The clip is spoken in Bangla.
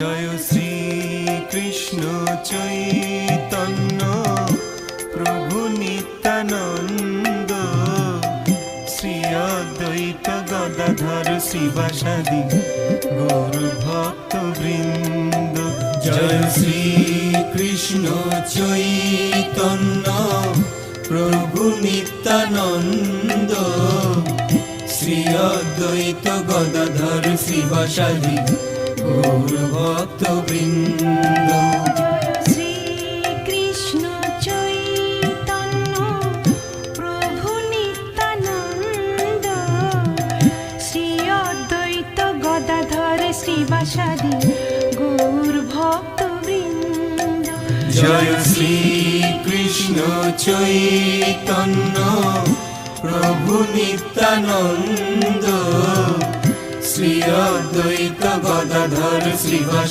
জয় শ্রী কৃষ্ণ চৈতন্য প্রভু নিত্যানন্দ, শ্রী অদ্বৈত গদাধর শিবাসাদি গৌর ভক্ত বৃন্দ। জয় শ্রী কৃষ্ণ চৈতন্য প্রভু নিত্যানন্দ, শ্রী অদ্বৈত গদাধর শিবাসাদি গৌর ভক্ত বৃন্দ। শ্রী কৃষ্ণ চৈতন্য প্রভু নিত্যানন্দ, শ্রী অদ্বৈত গদাধর শ্রীবাসাদি গৌর ভক্ত বৃন্দ। জয় শ্রী কৃষ্ণ চৈতন্য প্রভু নিত্যানন্দ, শ্রী অদ্বৈত গদাধর শ্রীবাসাদি